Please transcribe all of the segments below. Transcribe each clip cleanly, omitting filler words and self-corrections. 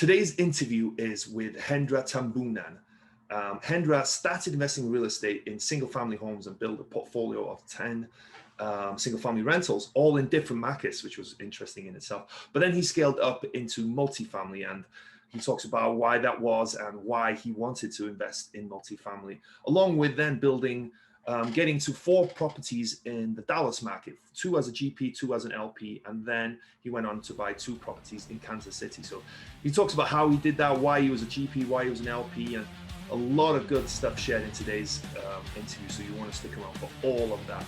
Today's interview is with Hendra Tambuna. Hendra started investing in real estate in single-family homes and built a portfolio of 10 single-family rentals, all in different markets, which was interesting in itself. But then he scaled up into multifamily, and he talks about why that was and why he wanted to invest in multifamily, along with then getting to 4 properties in the Dallas market, 2 as a GP, 2 as an LP, and then he went on to buy 2 properties in Kansas City. So he talks about how he did that, why he was a GP, why he was an LP, and a lot of good stuff shared in today's interview. So you want to stick around for all of that.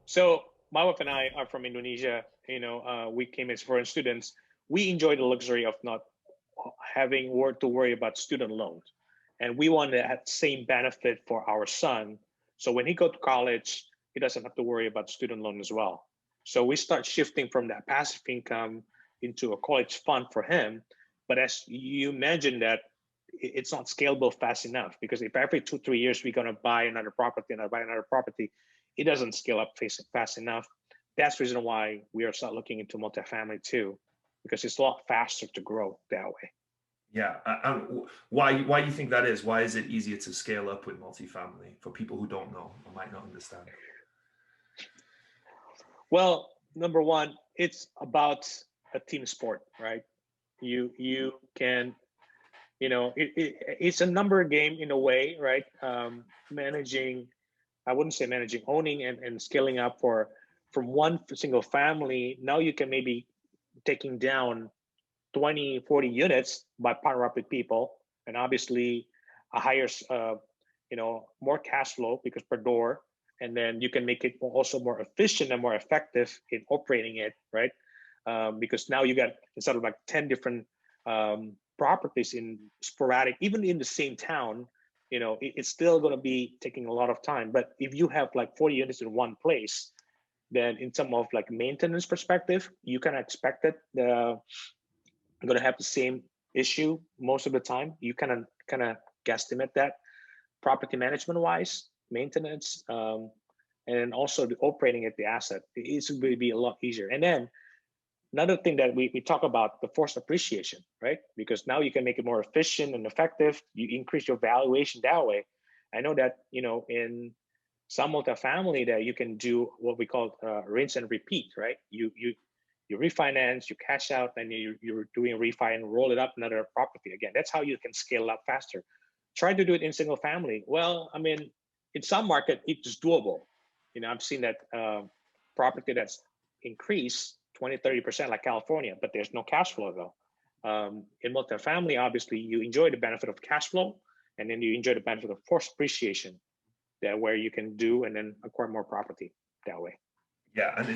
So my wife and I are from Indonesia. We came as foreign students. We enjoy the luxury of not having to worry about student loans. And we want that same benefit for our son. So when he goes to college, he doesn't have to worry about student loan as well. So we start shifting from that passive income into a college fund for him. But as you mentioned, that it's not scalable fast enough, because if every 2-3 years we're going to buy another property and buy another property, it doesn't scale up fast enough. That's the reason why we are start looking into multifamily too, because it's a lot faster to grow that way. Yeah. Why do you think that is? Why is it easier to scale up with multifamily for people who don't know or might not understand? Well, number one, it's about a team sport, right? You can, it's a number game in a way, right? Owning and scaling up from one single family. Now you can maybe taking down 20, 40 units by partner up with people, and obviously a higher, more cash flow because per door, and then you can make it also more efficient and more effective in operating it, right? Because now you got, instead of like 10 different properties in sporadic, even in the same town, it's still going to be taking a lot of time. But if you have like 40 units in one place, then in terms of like maintenance perspective, you can expect it. I'm going to have the same issue most of the time. You kind of guesstimate that property management wise, maintenance, and also the operating at the asset. It's going to be a lot easier. And then another thing that we talk about, the forced appreciation, right? Because now you can make it more efficient and effective. You increase your valuation that way. I know that, in some multifamily that you can do what we call rinse and repeat, right? You refinance, you cash out, and you're doing a refi and roll it up another property again. That's how you can scale up faster. Try to do it in single family. Well, I mean, in some market, it's doable. I've seen that property that's increased 20, 30% like California, but there's no cash flow though. In multifamily, obviously, you enjoy the benefit of cash flow, and then you enjoy the benefit of forced appreciation, that where you can do and then acquire more property that way. Yeah, and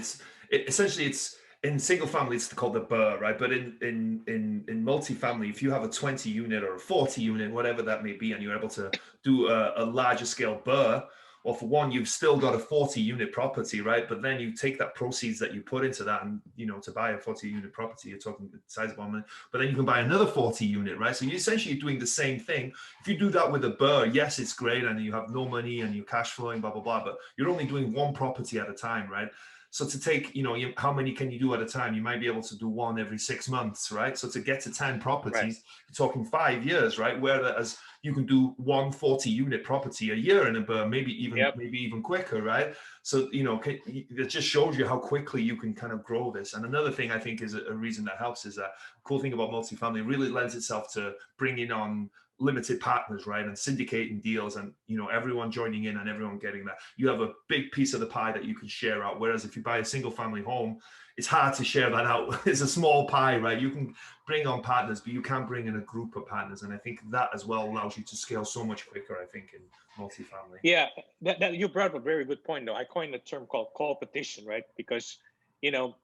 essentially in single family, it's called the BRRRR, right? But in multifamily, if you have a 20 unit or a 40 unit, whatever that may be, and you're able to do a larger scale BRRRR, or for one, you've still got a 40 unit property, right? But then you take that proceeds that you put into that, and to buy a 40 unit property, you're talking sizable money. But then you can buy another 40 unit, right? So you're essentially doing the same thing. If you do that with a BRRRR, yes, it's great, and you have no money and you're cash flowing, blah blah blah. But you're only doing one property at a time, right? So to take, how many can you do at a time? You might be able to do one every 6 months, right? So to get to 10 properties, right, you're talking 5 years, right? Whereas you can do 1 40-unit property a year in a BRRRR, maybe even quicker, right? So, it just shows you how quickly you can kind of grow this. And another thing I think is a reason that helps is that cool thing about multifamily really lends itself to bringing on limited partners, right? And syndicating deals, and everyone joining in and everyone getting that. You have a big piece of the pie that you can share out. Whereas if you buy a single family home, it's hard to share that out. It's a small pie, right? You can bring on partners, but you can't bring in a group of partners. And I think that as well allows you to scale so much quicker, I think, in multifamily. Yeah, that you brought up a very good point, though. I coined a term called competition, right? Because, in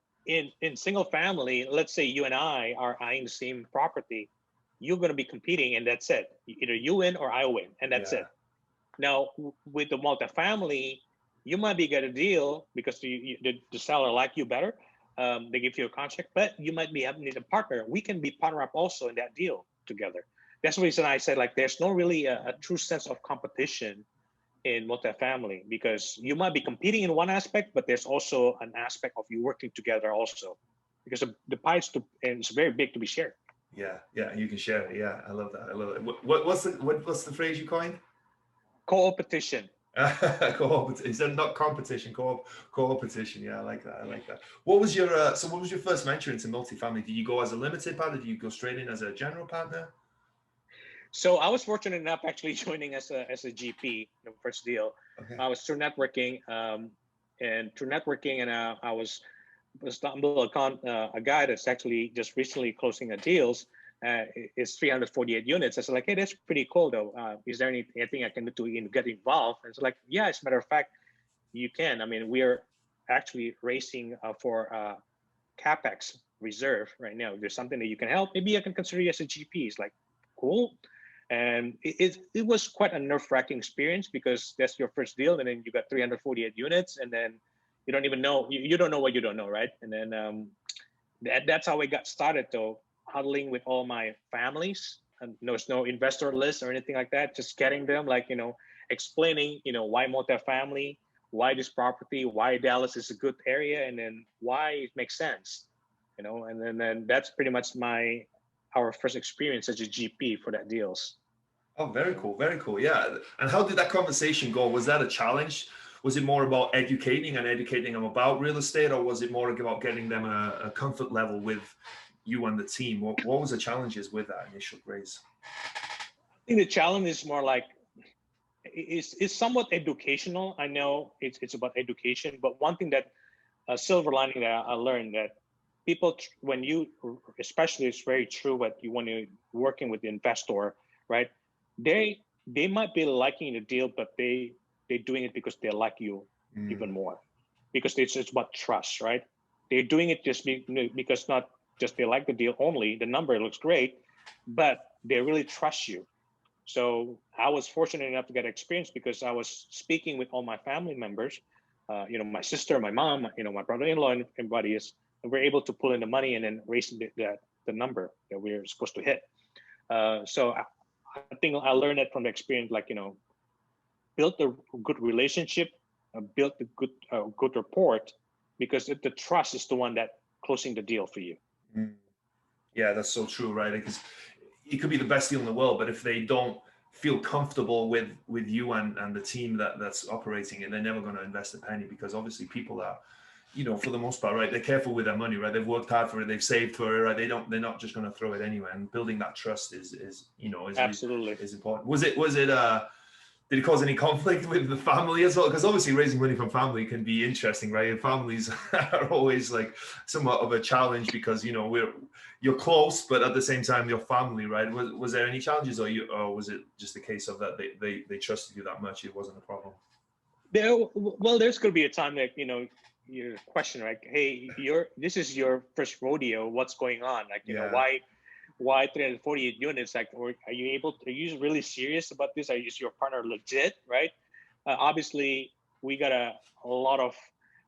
single family, let's say you and I are eyeing the same property, you're going to be competing, and that's it. Either you win or I win, and that's it. Now, with the multifamily, you might be get a deal because the seller like you better. They give you a contract, but you might be having a partner. We can be partner up also in that deal together. That's the reason I said, like, there's no really a true sense of competition in multifamily, because you might be competing in one aspect, but there's also an aspect of you working together also, because the pie is and it's very big to be shared. Yeah, yeah, you can share it. Yeah, I love that. I love it. What's the phrase you coined? Co-opetition. Instead of not competition, co-opetition. Yeah, I like that. I like that. What was your what was your first venture into multifamily? Did you go as a limited partner? Did you go straight in as a general partner? So I was fortunate enough actually joining as a GP, the first deal. Okay. I was through networking, and I was stumbled upon a guy that's actually just recently closing a deals. It's 348 units. I was like, hey, that's pretty cool though. Is there anything I can do to get involved? And it's like, yeah, as a matter of fact, you can. I mean, we're actually racing for CapEx reserve right now. If there's something that you can help, maybe I can consider you as a GP. It's like, cool. And it was quite a nerve-wracking experience, because that's your first deal, and then you got 348 units, and then you don't even know, you don't know what you don't know, right? And then that's how I got started though, huddling with all my families, and there's no investor list or anything like that, just getting them, like, explaining, why multifamily, why this property, why Dallas is a good area, and then why it makes sense, and then that's pretty much our first experience as a GP for that deals. Oh, very cool. Very cool. Yeah. And how did that conversation go? Was that a challenge? Was it more about educating them about real estate, or was it more about getting them a comfort level with you and the team? What was the challenges with that initial raise? I think the challenge is more like, it's somewhat educational. I know it's about education, but one thing that a silver lining that I learned, that people, when you, especially, it's very true when you're working with the investor, right? They might be liking the deal, but they're doing it because they like you even more, because it's about trust, right? They're doing it just because not just they like the deal only, the number looks great, but they really trust you. So I was fortunate enough to get experience, because I was speaking with all my family members, my sister, my mom, my brother-in-law, and everybody is, and we're able to pull in the money and then raise the number that we're supposed to hit. So I think I learned that from the experience, like, build a good relationship, build a good rapport, because the trust is the one that closing the deal for you. Yeah, that's so true, right? Because it could be the best deal in the world, but if they don't feel comfortable with you and the team that's operating it, they're never going to invest a penny, because obviously people are, for the most part, right, they're careful with their money, right? They've worked hard for it, they've saved for it, right? They're not just going to throw it anywhere. And building that trust is absolutely is important. Was it did it cause any conflict with the family as well? Because obviously raising money from family can be interesting, right? And families are always like somewhat of a challenge, because you're close, but at the same time you're family, right? Was there any challenges, or was it just a case of that they trusted you that much, it wasn't a problem? There's going to be a time that your question, like, hey, this is your first rodeo, what's going on? Like, why 348 units? Like, or are you really serious about this? Is your partner legit, right? Obviously, we got a lot of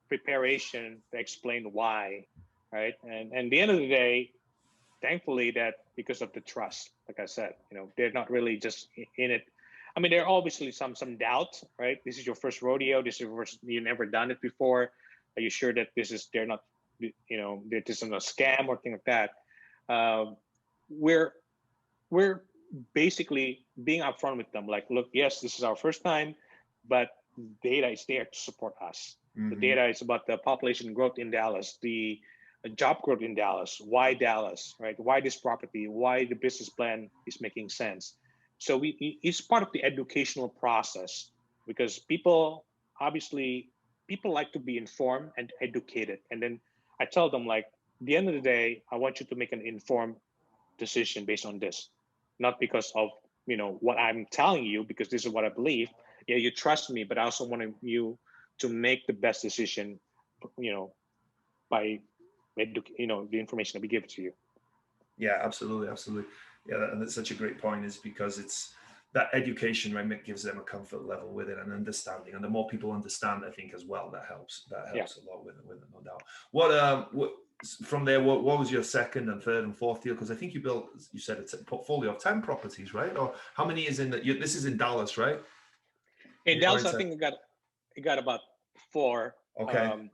preparation to explain why, right? And at the end of the day, thankfully, that because of the trust, like I said, they're not really just in it. I mean, there are obviously some doubt, right? This is your first rodeo. This is your first, you've never done it before. Are you sure that they're not, that this isn't a scam or thing like that? We're basically being upfront with them. Like, look, yes, this is our first time, but data is there to support us. Mm-hmm. The data is about the population growth in Dallas, the job growth in Dallas. Why Dallas, right? Why this property? Why the business plan is making sense? So it's part of the educational process, because people like to be informed and educated. And then I tell them, like, at the end of the day, I want you to make an informed decision based on this, not because of what I'm telling you, because this is what I believe. Yeah, you trust me, but I also want you to make the best decision, by the information that we give to you. Yeah, absolutely. Yeah, and that's such a great point, is because it's that education, right? It gives them a comfort level with it and understanding, and the more people understand, I think as well, that helps a lot with it, no doubt. What from there? What was your second and third and fourth deal? Because I think you said it's a portfolio of 10 properties, right? Or how many is in that? This is in Dallas, right? In Dallas, I think I got about 4. Okay.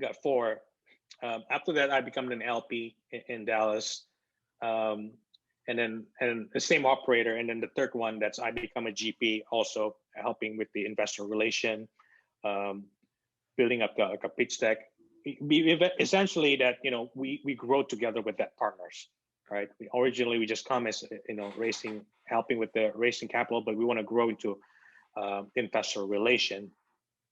Got 4. After that, I become an LP in Dallas, and the same operator. And then the third one, that's I become a GP, also helping with the investor relation, building up like a pitch deck. Essentially, that we grow together with that partners, right? Originally, we just come as helping with the raising capital, but we want to grow into investor relation,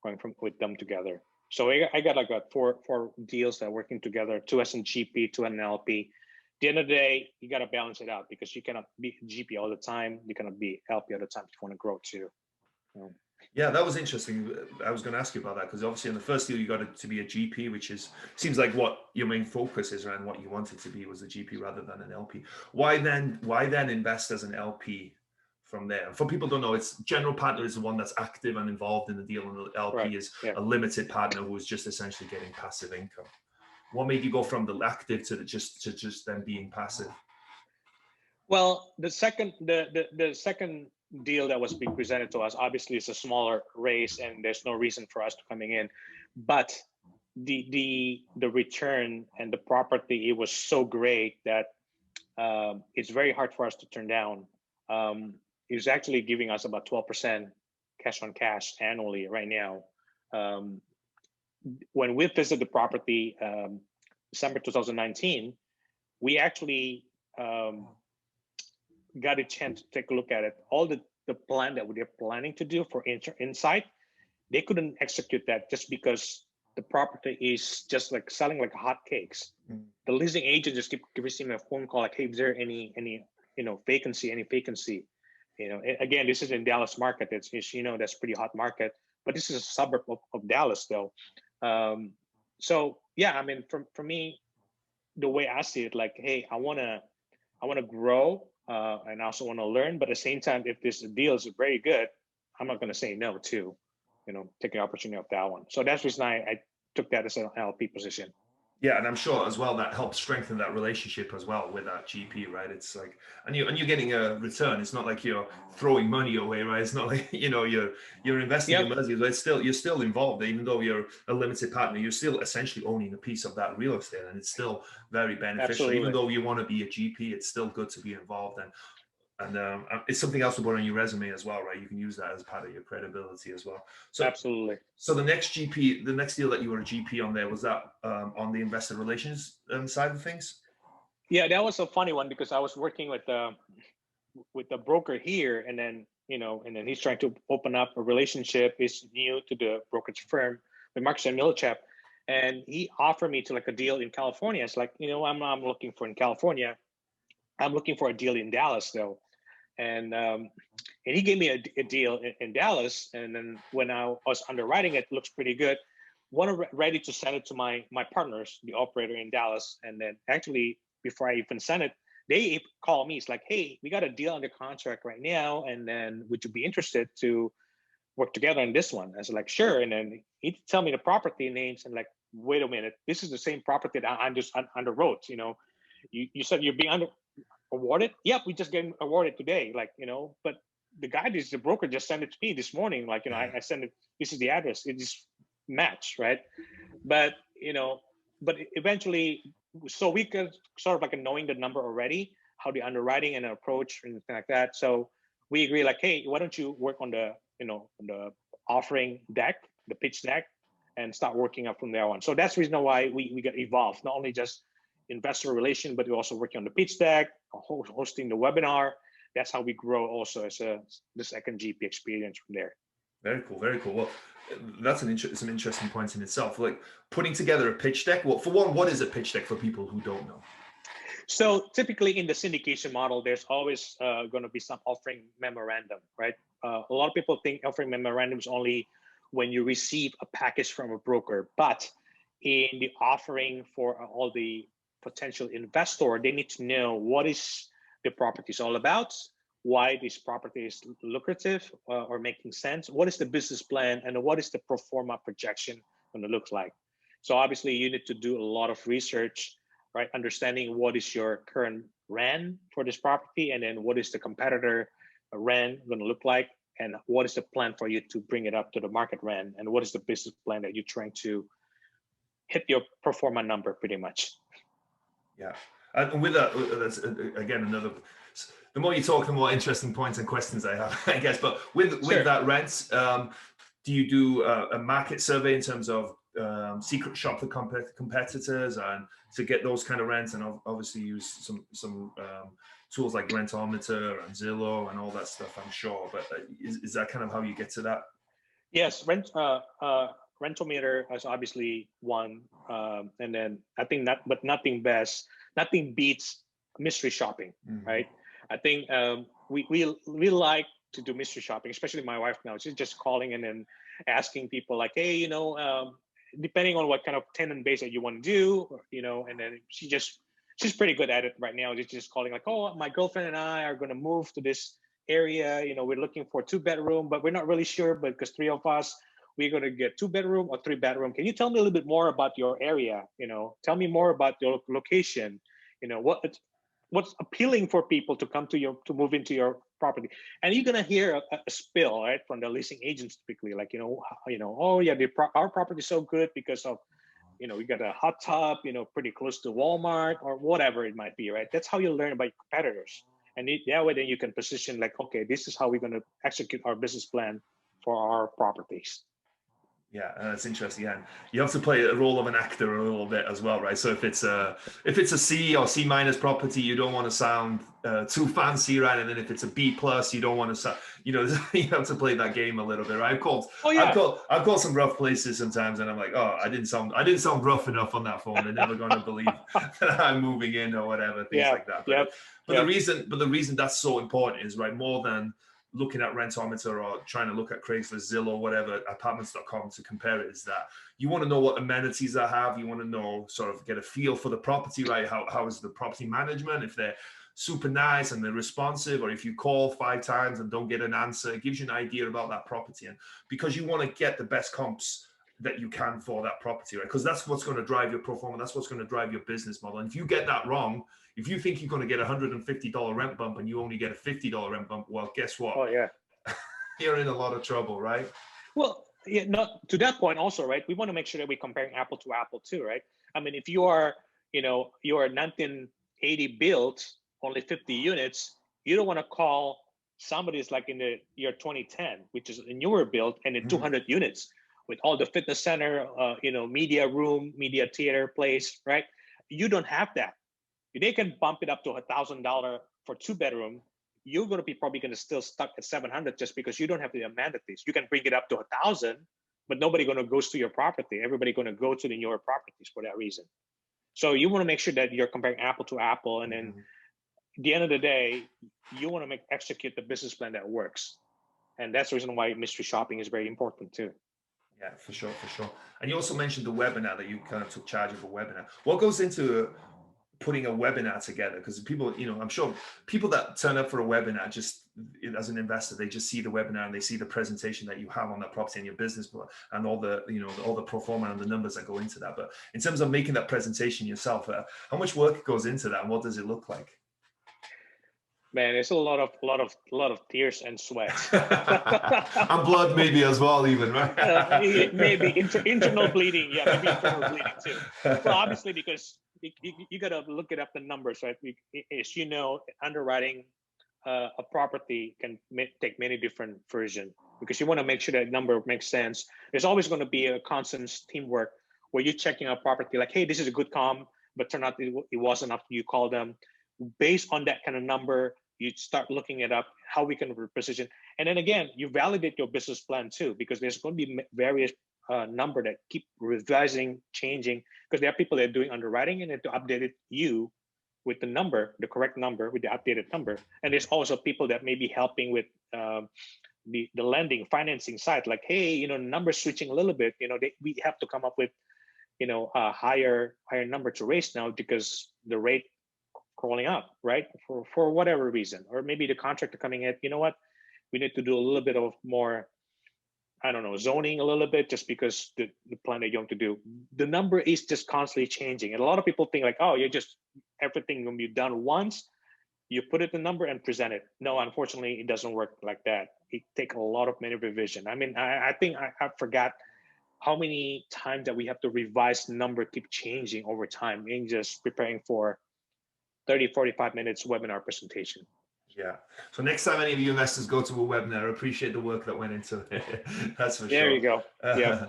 going with them together. So I got like 4 deals that are working together, 2 as a GP, 2 as an LP. At the end of the day, you got to balance it out because you cannot be GP all the time. You cannot be LP all the time if you want to grow too. Yeah, that was interesting. I was going to ask you about that because obviously in the first deal you got it to be a GP, which seems like what your main focus is around. What you wanted to be was a GP rather than an LP. Why then invest as an LP from there? And for people who don't know, it's general partner is the one that's active and involved in the deal, and the LP is a limited partner who is just essentially getting passive income. What made you go from the active to just then being passive? Well, the second deal that was being presented to us, obviously it's a smaller raise and there's no reason for us to coming in, but the return and the property, it was so great that it's very hard for us to turn down. It was actually giving us about 12% cash on cash annually right now. When we visited the property December 2019, we actually got a chance to take a look at it. All the plan that we were planning to do for Insight, they couldn't execute that just because the property is just like selling like hotcakes. The leasing agent just keep receiving a phone call like, hey, is there any vacancy? Again, this is in Dallas market. It's that's pretty hot market, but this is a suburb of Dallas though. So yeah, I mean, for me, the way I see it, like, hey, I wanna grow. And I also want to learn, but at the same time, if this deal is very good, I'm not going to say no to, take the opportunity of that one. So that's the reason I took that as an LP position. Yeah, and I'm sure as well that helps strengthen that relationship as well with that GP, right? It's like, and you're getting a return. It's not like you're throwing money away, right? It's not like you're investing in money, but you're still involved, even though you're a limited partner. You're still essentially owning a piece of that real estate, and it's still very beneficial. Absolutely. Even though you want to be a GP, it's still good to be involved, and it's something else to put on your resume as well, right? You can use that as part of your credibility as well. So absolutely. So the next deal that you were a GP on there, was that on the investor relations side of things? Yeah, that was a funny one because I was working with the broker here, and then he's trying to open up a relationship. He's new to the brokerage firm, the Marcus and Millichap, and he offered me to like a deal in California. It's like, I'm looking for in California. I'm looking for a deal in Dallas though. And he gave me a deal in Dallas, and then when I was underwriting it, looks pretty good. Ready to send it to my partners, the operator in Dallas, and then actually before I even sent it, they call me. It's like, hey, we got a deal under contract right now, and then would you be interested to work together on this one? I was like, sure. And then he tell me the property names, and like, wait a minute, this is the same property that I just underwrote. You said you're being awarded? Yep, we just getting awarded today. Like, but the guy, the broker, just sent it to me this morning. Like, I sent it. This is the address. It just match, right? But but eventually, so we could sort of like knowing the number already, how the underwriting and approach and things like that. So we agree, like, hey, why don't you work on the on the offering deck, the pitch deck, and start working up from there on. So that's the reason why we got evolved. Not only just investor relation, but we're also working on the pitch deck, hosting the webinar. That's how we grow also as the second GP experience from there. Very cool, very cool. Well, that's an interesting point in itself. Like putting together a pitch deck. Well, for one, what is a pitch deck for people who don't know? So typically in the syndication model, there's always going to be some offering memorandum, right? A lot of people think offering memorandum is only when you receive a package from a broker, but in the offering for all the potential investor, they need to know what is the property is all about, why this property is lucrative or making sense, what is the business plan, and what is the pro forma projection going to look like. So obviously you need to do a lot of research, right? Understanding what is your current rent for this property, and then what is the competitor rent going to look like, and what is the plan for you to bring it up to the market rent, and what is the business plan that you're trying to hit your pro forma number pretty much. Yeah. And with that, that's again another. The more you talk, the more interesting points and questions I have, I guess. But with that rent, do you do a market survey in terms of secret shop the competitors and to get those kind of rents, and obviously use some tools like Rentometer and Zillow and all that stuff, I'm sure. But is that kind of how you get to that? Yes, Rentometer is obviously one, and then I think nothing beats mystery shopping, right? I think we like to do mystery shopping, especially my wife now. She's just calling and then asking people like, hey, depending on what kind of tenant base that you want to do, and then she's pretty good at it right now. She's just calling like, oh, my girlfriend and I are going to move to this area. We're looking for 2-bedroom, but we're not really sure, but because 3 of us, we're going to get 2-bedroom or 3-bedroom. Can you tell me a little bit more about your area? Tell me more about your location. What's appealing for people to come to move into your property. And you're going to hear a spill, right, from the leasing agents typically, like, oh yeah, our property is so good because of, we got a hot tub, pretty close to Walmart or whatever it might be, right? That's how you learn about competitors. And that way then you can position like, okay, this is how we're going to execute our business plan for our properties. Yeah, that's interesting. Yeah, you have to play a role of an actor a little bit as well, right? So if it's a C or C minus property, you don't want to sound too fancy, right? And then if it's a B plus, you don't want to sound, you have to play that game a little bit, right? I've called some rough places sometimes, and I'm like, oh, I didn't sound rough enough on that phone. They're never going to believe that I'm moving in or whatever, things like that. But the reason that's so important is, right, more than looking at Rentometer or trying to look at Craigslist, Zillow, whatever, apartments.com to compare it, is that you want to know what amenities I have. You want to know, sort of get a feel for the property, right? How is the property management? If they're super nice and they're responsive, or if you call 5 times and don't get an answer, it gives you an idea about that property. And because you want to get the best comps that you can for that property, right? Because that's what's going to drive your pro forma. That's what's going to drive your business model. And if you get that wrong, if you think you're going to get $150 rent bump and you only get a $50 rent bump, well, guess what? Oh yeah, you're in a lot of trouble, right? Well, yeah, not to that point also, right? We want to make sure that we're comparing apple to apple too, right? I mean, if you are 1980 built, only 50 units, you don't want to call somebody that's like in the year 2010, which is a newer build and in 200 units with all the fitness center, media room, media theater place, right? You don't have that. They can bump it up to $1,000 for 2-bedroom. You're going to be probably going to still stuck at 700 just because you don't have the amenities. You can bring it up to 1,000, but nobody going to go to your property. Everybody going to go to the newer properties for that reason. So you want to make sure that you're comparing apple to apple, and then at the end of the day, you want to execute the business plan that works, and that's the reason why mystery shopping is very important too. Yeah, for sure. And you also mentioned the webinar, that you kind of took charge of a webinar. What goes into putting a webinar together? Because people, I'm sure people that turn up for a webinar, just as an investor, they just see the webinar and they see the presentation that you have on that property and your business and all the, all the pro forma and the numbers that go into that. But in terms of making that presentation yourself, how much work goes into that, and what does it look like? Man, it's a lot of tears and sweat. And blood maybe as well, even, right? Maybe internal bleeding. Yeah, maybe internal bleeding too. Well, obviously, because you got to look it up the numbers, right? As you know, underwriting a property can take many different versions, because you want to make sure that number makes sense. There's always going to be a constant teamwork where you're checking a property like, hey, this is a good comp, but turn out it wasn't up. You call them. Based on that kind of number, you start looking it up, how we can reposition. And then again, you validate your business plan too, because there's going to be various number that keep revising, changing, because there are people that are doing underwriting and they have to update it with the number, the correct number, with the updated number. And there's also people that may be helping with the lending, financing side, like, hey, numbers switching a little bit, we have to come up with, a higher number to raise now because the rate crawling up, right? For whatever reason, or maybe the contractor coming in, you know what, we need to do a little bit of more, I don't know, zoning a little bit, just because the plan that you want to do. The number is just constantly changing. And a lot of people think like, oh, everything will be done once. you put it the number and present it. No, unfortunately, it doesn't work like that. It takes a lot of many revision. I mean, I think I forgot how many times that we have to revise the number, keep changing over time in just preparing for 30, 45 minutes webinar presentation. Yeah. So next time any of you investors go to a webinar, I appreciate the work that went into it. That's for sure. There you go. Yeah.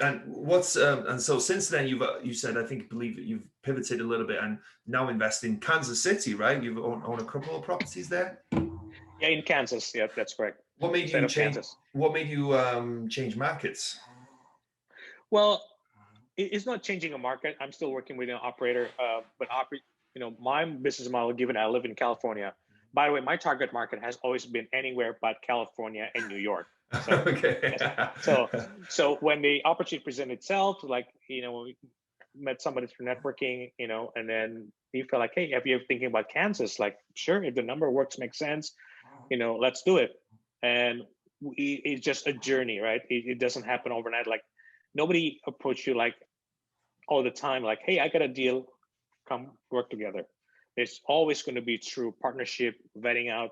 And what's and so since then you said believe that you've pivoted a little bit and now invest in Kansas City, right? You've owned a couple of properties there. Yeah, in Kansas. Yeah, that's correct. What made you change? Kansas. What made you change markets? Well, it's not changing a market. I'm still working with an operator, but my business model, given I live in California. By the way, my target market has always been anywhere but California and New York. So, okay. so when the opportunity presented itself, like, we met somebody through networking, and then he felt like, hey, if you're thinking about Kansas, like, sure, if the number works, makes sense, let's do it. And it's just a journey, right? It doesn't happen overnight. Like, nobody approached you like all the time, like, hey, I got a deal, come work together. It's always going to be through partnership, vetting out,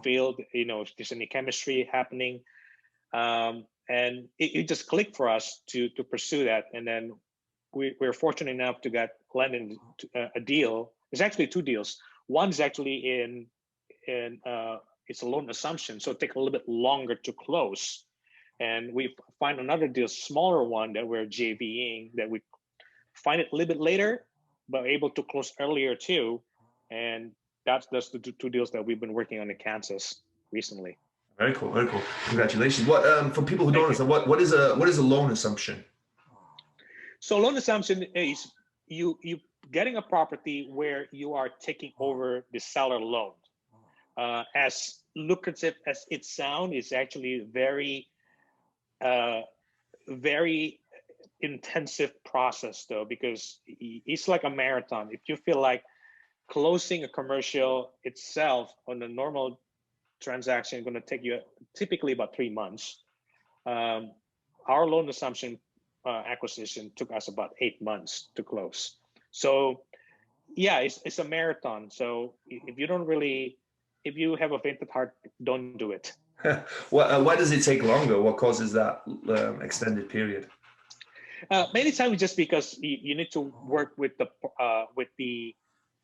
field, if there's any chemistry happening. And it just clicked for us to pursue that. And then we're fortunate enough to get landed a deal. There's actually two deals. One's actually in it's a loan assumption, so it takes a little bit longer to close. And we find another deal, smaller one that we're JVing, that we find it a little bit later, but able to close earlier too. And that's the two deals that we've been working on in Kansas recently. Very cool, very cool. Congratulations. What for people who don't understand, what is a loan assumption? So loan assumption is you getting a property where you are taking over the seller loan. As lucrative as it sounds, it's actually very intensive process though, because it's like a marathon. If you feel like closing a commercial itself on a normal transaction is going to take you typically about 3 months, our loan assumption acquisition took us about 8 months to close. So yeah, it's a marathon. So if you have a faint heart, don't do it. Why does it take longer? What causes that extended period? Many times just because you need to work with the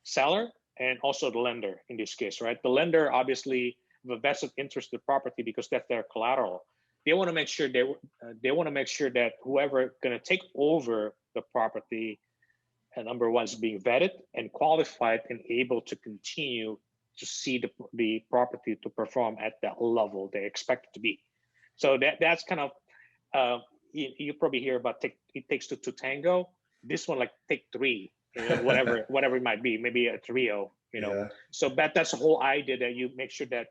seller and also the lender in this case, right? The lender obviously have a vested interest in the property because that's their collateral. They want to make sure that whoever going to take over the property, number one, is being vetted and qualified and able to continue to see the property to perform at that level they expect it to be. So that's kind of you probably hear about it takes two to tango. This one like take three, whatever it might be, maybe a trio, Yeah. So that's the whole idea, that you make sure that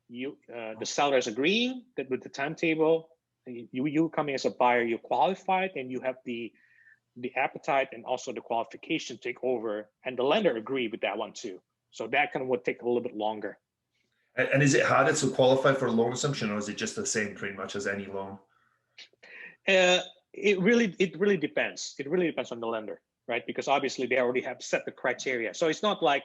the seller is agreeing that with the timetable, you coming as a buyer, you're qualified and you have the appetite and also the qualification to take over, and the lender agree with that one too. So that kind of would take a little bit longer. And is it harder to qualify for a loan assumption, or is it just the same pretty much as any loan? It really depends. It really depends on the lender, right? Because obviously they already have set the criteria. So it's not like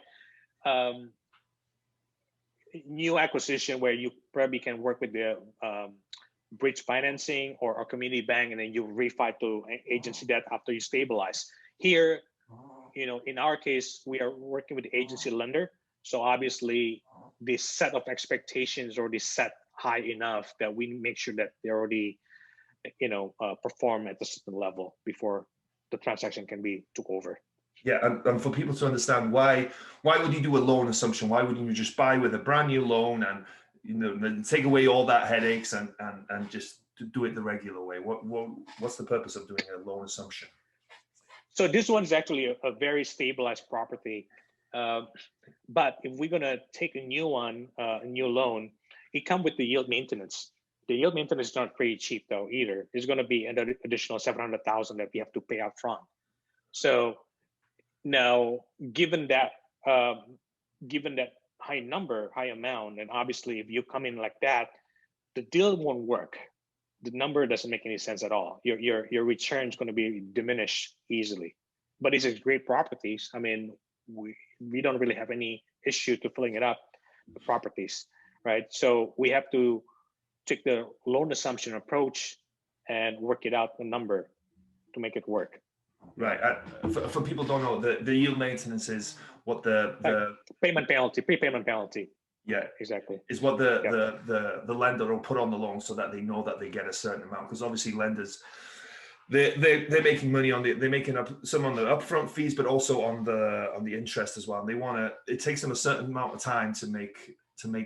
new acquisition where you probably can work with the bridge financing or a community bank, and then you refi to agency debt after you stabilize. Here, in our case, we are working with the agency lender. So obviously the set of expectations already set high enough that we make sure that they already, perform at a certain level before the transaction can be took over. Yeah, and for people to understand why would you do a loan assumption? Why wouldn't you just buy with a brand new loan and take away all that headaches and just do it the regular way? What's the purpose of doing a loan assumption? So this one is actually a very stabilized property, but if we're gonna take a new one, a new loan, it comes with the yield maintenance. The yield maintenance is not pretty cheap though either. It's going to be an additional $700,000 that we have to pay up front. So now, given that high amount, and obviously if you come in like that, the deal won't work. The number doesn't make any sense at all. Your return is going to be diminished easily. But these are great properties. I mean, we don't really have any issue to filling it up, the properties, right? So we have to take the loan assumption approach and work it out the number to make it work. Right. For people who don't know, the yield maintenance is what the payment penalty, prepayment penalty. Yeah, exactly. Is what the lender will put on the loan so that they know that they get a certain amount, because obviously lenders, they're making money on they're making up some on the upfront fees, but also on the interest as well. And they want to. It takes them a certain amount of time to make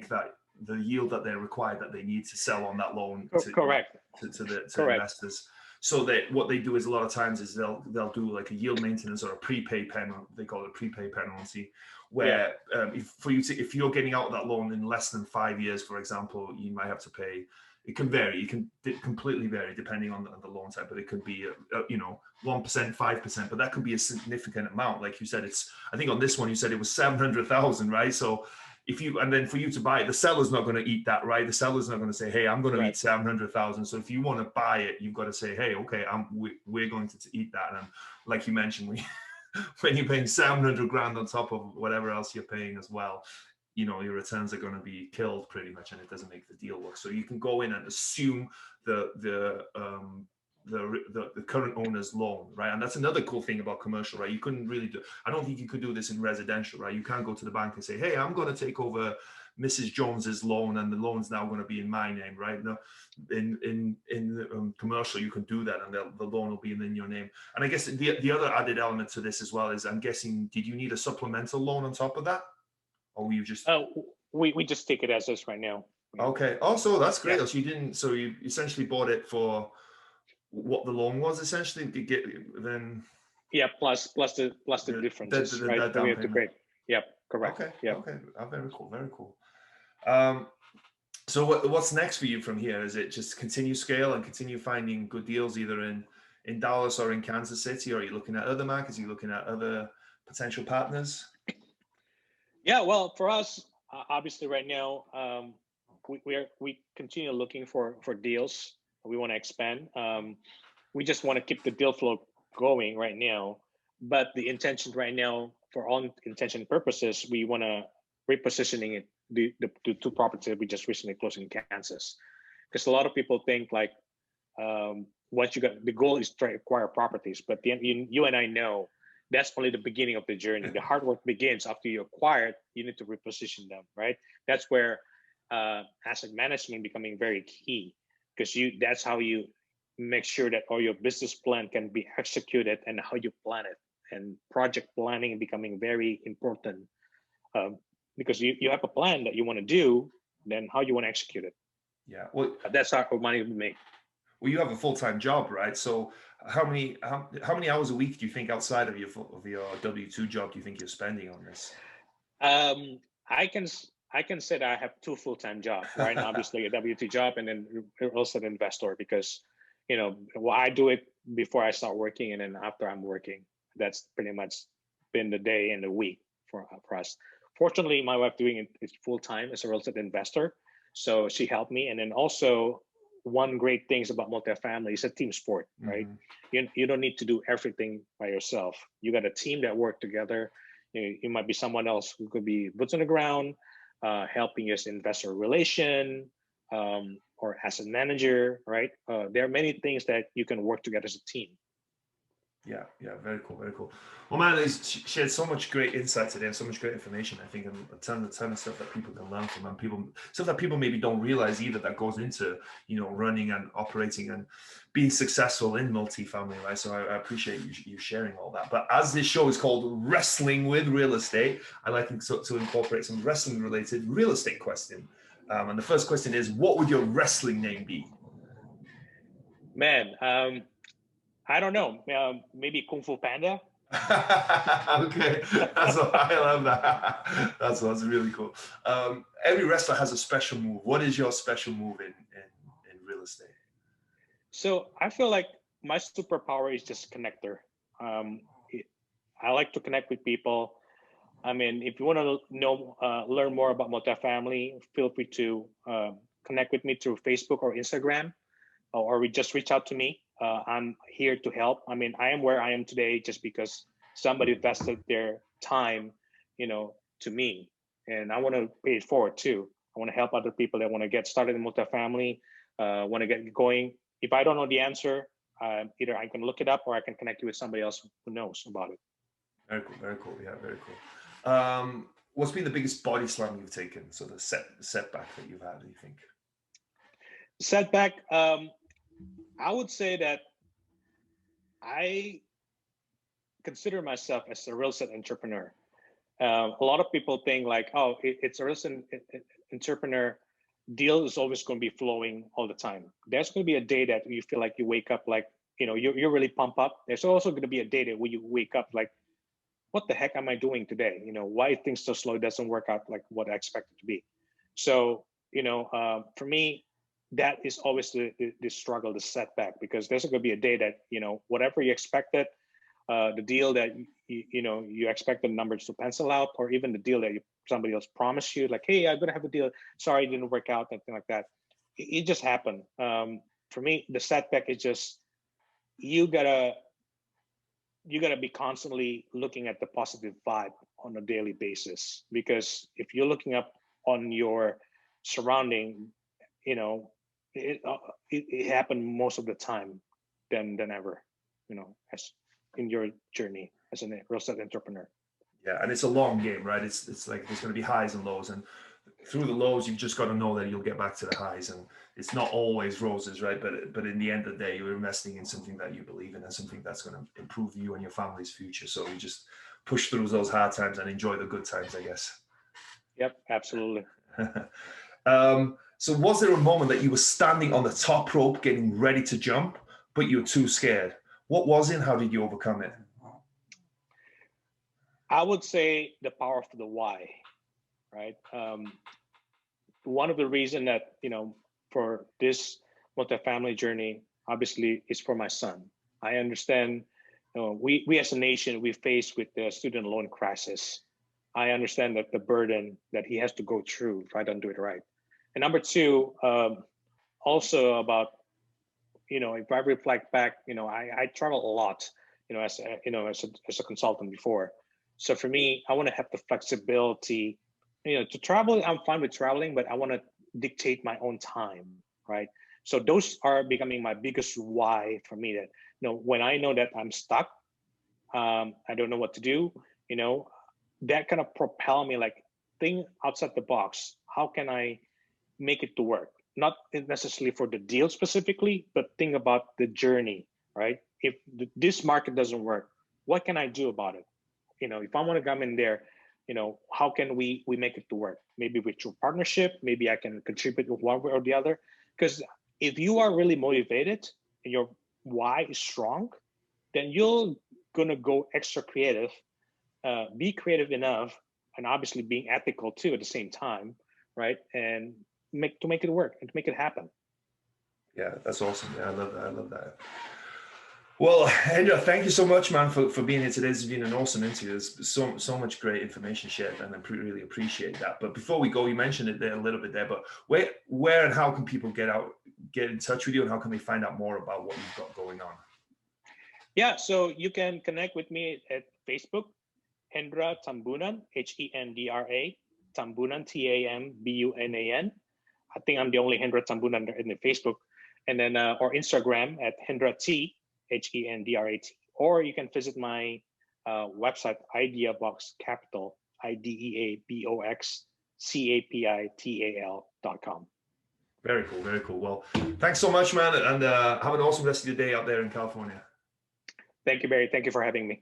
that the yield that they're required that they need to sell on that loan. Correct. To investors. So that what they do is a lot of times is they'll do like a yield maintenance or a prepay penalty. They call it a prepay penalty, where if you're getting out of that loan in less than 5 years, for example, you might have to pay. It can vary. It can completely vary depending on the loan type, but it could be 1%, 5%, but that could be a significant amount. Like you said, I think on this one you said it was 700,000, right? So then for you to buy it, the seller's not going to eat that, right? The seller's not going to say, hey, I'm going to eat 700,000. So if you want to buy it, you've got to say, hey, okay, we're going to eat that. And like you mentioned, when you're paying 700 grand on top of whatever else you're paying as well, your returns are going to be killed pretty much, and it doesn't make the deal work. So you can go in and assume the current owner's loan, right? And that's another cool thing about commercial, right? You couldn't really I don't think you could do this in residential, right? You can't go to the bank and say, hey, I'm going to take over Mrs. Jones's loan and the loan's now going to be in my name, right? No, in commercial, you can do that and the loan will be in your name. And I guess the other added element to this as well is, I'm guessing, did you need a supplemental loan on top of that? Or were you just... we just take it as is right now. Okay. Also, that's great. Yeah. So you essentially bought it for what the loan was essentially to get then. Yeah, plus the differences, right? That we have to create. Yep, correct. Okay. Yep. Okay. Very cool. Very cool. So what's next for you from here? Is it just continue scale and continue finding good deals either in Dallas or in Kansas City, or are you looking at other markets? Are you looking at other potential partners? Yeah, well, for us, obviously right now, we continue looking for deals. We want to expand. We just want to keep the deal flow going right now. But the intention right now, for all intention purposes, we want to repositioning it, the two properties that we just recently closed in Kansas. Because a lot of people think like, once you got, the goal is to acquire properties, but you and I know that's only the beginning of the journey. The hard work begins after you acquire it. You need to reposition them, right? That's where asset management becoming very key, because that's how you make sure that all your business plan can be executed and how you plan it. And project planning becoming very important, because you have a plan that you want to do, then how you want to execute it. Yeah, well, that's how money we make. Well, you have a full-time job, right? So how many hours a week do you think outside of your W-2 job do you think you're spending on this? I can say that I have two full-time jobs, right? Obviously a W-2 job and then also an investor, because I do it before I start working and then after I'm working. That's pretty much been the day and the week for us. Fortunately, my wife doing it is full-time as a real estate investor, so she helped me. And then also, one great thing about multifamily is a team sport, right? Mm-hmm. You don't need to do everything by yourself. You got a team that work together. You might be someone else who could be boots on the ground, helping as investor relation, or asset manager, right? There are many things that you can work together as a team. Yeah, very cool, very cool. Well, man, he's shared so much great insight today and so much great information. I think, and a ton of stuff that people can learn from, and stuff that people maybe don't realize either, that goes into running and operating and being successful in multifamily, right? So I appreciate you sharing all that. But as this show is called Wrestling with Real Estate, I like to incorporate some wrestling related real estate question. And the first question is, what would your wrestling name be? Man, I don't know. Maybe Kung Fu Panda. Okay, I love that. That's really cool. Every wrestler has a special move. What is your special move in real estate? So I feel like my superpower is just connector. I like to connect with people. I mean, if you want to learn more about multifamily, feel free to connect with me through Facebook or Instagram, or just reach out to me. I'm here to help. I mean, I am where I am today just because somebody invested their time to me, and I want to pay it forward too. I want to help other people that want to get started in multifamily, want to get going. If I don't know the answer, either I can look it up or I can connect you with somebody else who knows about it. Very cool. Very cool. Yeah, very cool. What's been the biggest body slam you've taken? So the setback that you've had, do you think? Setback. I would say that I consider myself as a real estate entrepreneur. A lot of people think like, oh, it's a real estate entrepreneur. Deal is always going to be flowing all the time. There's going to be a day that you feel like you wake up like, you're really pumped up. There's also going to be a day that when you wake up like, what the heck am I doing today? Why things so slow? It doesn't work out like what I expected to be. So, for me, that is always the struggle, the setback, because there's going to be a day that, whatever you expected, the deal that you expect the numbers to pencil out, or even the deal that somebody else promised you, like, hey, I'm gonna have a deal. Sorry, it didn't work out, anything like that. It just happened. For me, the setback is just you gotta be constantly looking at the positive vibe on a daily basis, because if you're looking up on your surrounding, it happened most of the time than ever, as in your journey as a real estate entrepreneur. Yeah, and it's a long game, right? It's like there's going to be highs and lows, and through the lows, you've just got to know that you'll get back to the highs, and it's not always roses, right? But in the end of the day, you're investing in something that you believe in and something that's going to improve you and your family's future. So you just push through those hard times and enjoy the good times, I guess. Yep, absolutely. So was there a moment that you were standing on the top rope getting ready to jump, but you were too scared? What was it and how did you overcome it? I would say the power of the why, right? One of the reasons that, for this multifamily journey, obviously, is for my son. I understand, we as a nation, we face with the student loan crisis. I understand that the burden that he has to go through if I don't do it right. And number two, also about, if I reflect back, I travel a lot, as a consultant before. So for me, I want to have the flexibility, to travel. I'm fine with traveling, but I want to dictate my own time, right? So those are becoming my biggest why for me. That when I know that I'm stuck, I don't know what to do. That kind of propel me, like, think outside the box. How can I make it to work? Not necessarily for the deal specifically, but think about the journey, right? If this market doesn't work, what can I do about it? If I want to come in there, how can we make it to work? Maybe with your partnership, maybe I can contribute with one way or the other. Because if you are really motivated and your why is strong, then you're gonna go extra creative, be creative enough, and obviously being ethical too at the same time, right? And make it work and to make it happen. Yeah, that's awesome. Yeah, I love that. Well, Hendra, thank you so much, man, for being here today. This has been an awesome interview. There's so much great information shared, and I really appreciate that. But before we go, you mentioned it there a little bit there, but where and how can people get in touch with you, and how can they find out more about what you've got going on? Yeah, so you can connect with me at Facebook, Hendra Tambuna, Hendra, Tambunan, Tambunan. I think I'm the only Hendra Tambuna in the Facebook, and then or Instagram at Hendra T, Hendrat, or you can visit my website, Ideabox Capital, IDEABOXCAPITAL.com. Very cool, very cool. Well, thanks so much, man, and have an awesome rest of your day out there in California. Thank you, Barry. Thank you for having me.